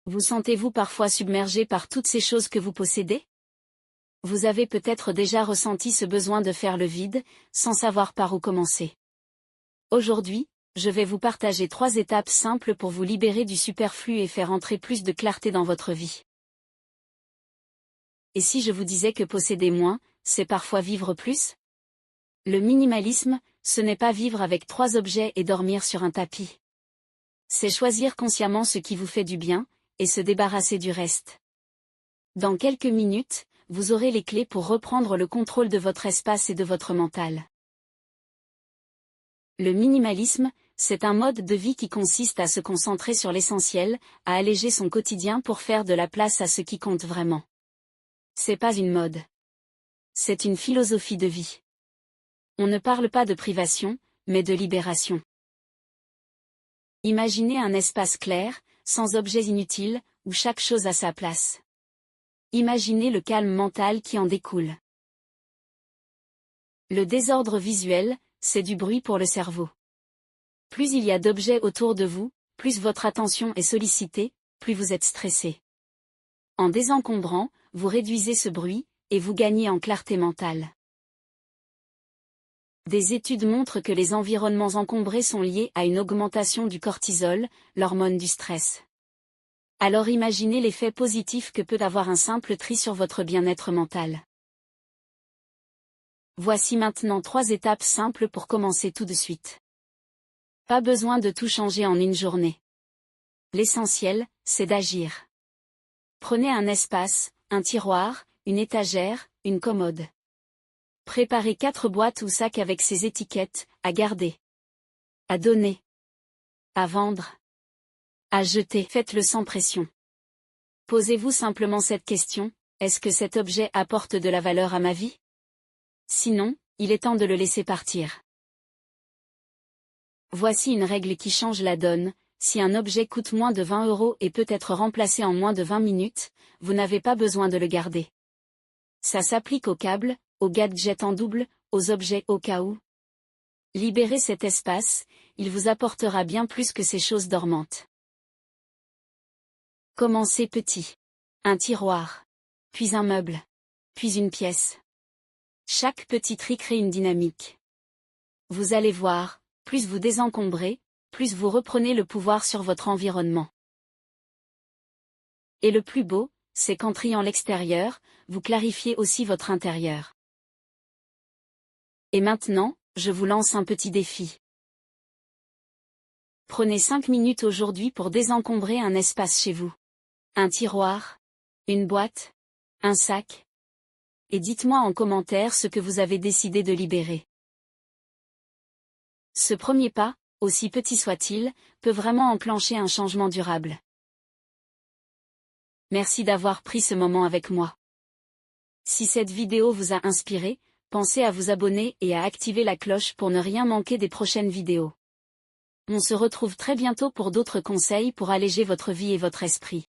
Vous sentez-vous parfois submergé par toutes ces choses que vous possédez? Vous avez peut-être déjà ressenti ce besoin de faire le vide, sans savoir par où commencer. Aujourd'hui, je vais vous partager 3 étapes simples pour vous libérer du superflu et faire entrer plus de clarté dans votre vie. Et si je vous disais que posséder moins, c'est parfois vivre plus? Le minimalisme, ce n'est pas vivre avec 3 objets et dormir sur un tapis. C'est choisir consciemment ce qui vous fait du bien, et se débarrasser du reste. Dans quelques minutes, vous aurez les clés pour reprendre le contrôle de votre espace et de votre mental. Le minimalisme, c'est un mode de vie qui consiste à se concentrer sur l'essentiel, à alléger son quotidien pour faire de la place à ce qui compte vraiment. C'est pas une mode. C'est une philosophie de vie. On ne parle pas de privation, mais de libération. Imaginez un espace clair, sans objets inutiles, où chaque chose a sa place. Imaginez le calme mental qui en découle. Le désordre visuel, c'est du bruit pour le cerveau. Plus il y a d'objets autour de vous, plus votre attention est sollicitée, plus vous êtes stressé. En désencombrant, vous réduisez ce bruit, et vous gagnez en clarté mentale. Des études montrent que les environnements encombrés sont liés à une augmentation du cortisol, l'hormone du stress. Alors imaginez l'effet positif que peut avoir un simple tri sur votre bien-être mental. Voici maintenant 3 étapes simples pour commencer tout de suite. Pas besoin de tout changer en une journée. L'essentiel, c'est d'agir. Prenez un espace, un tiroir, une étagère, une commode. Préparez 4 boîtes ou sacs avec ces étiquettes, à garder, à donner, à vendre, à jeter. Faites-le sans pression. Posez-vous simplement cette question, est-ce que cet objet apporte de la valeur à ma vie? Sinon, il est temps de le laisser partir. Voici une règle qui change la donne, si un objet coûte moins de 20 € et peut être remplacé en moins de 20 minutes, vous n'avez pas besoin de le garder. Ça s'applique aux câbles, aux gadgets en double, aux objets au cas où. Libérez cet espace, il vous apportera bien plus que ces choses dormantes. Commencez petit. Un tiroir. Puis un meuble. Puis une pièce. Chaque petit tri crée une dynamique. Vous allez voir, plus vous désencombrez, plus vous reprenez le pouvoir sur votre environnement. Et le plus beau, c'est qu'en triant l'extérieur, vous clarifiez aussi votre intérieur. Et maintenant, je vous lance un petit défi. Prenez 5 minutes aujourd'hui pour désencombrer un espace chez vous. Un tiroir, une boîte, un sac. Et dites-moi en commentaire ce que vous avez décidé de libérer. Ce premier pas, aussi petit soit-il, peut vraiment enclencher un changement durable. Merci d'avoir pris ce moment avec moi. Si cette vidéo vous a inspiré, pensez à vous abonner et à activer la cloche pour ne rien manquer des prochaines vidéos. On se retrouve très bientôt pour d'autres conseils pour alléger votre vie et votre esprit.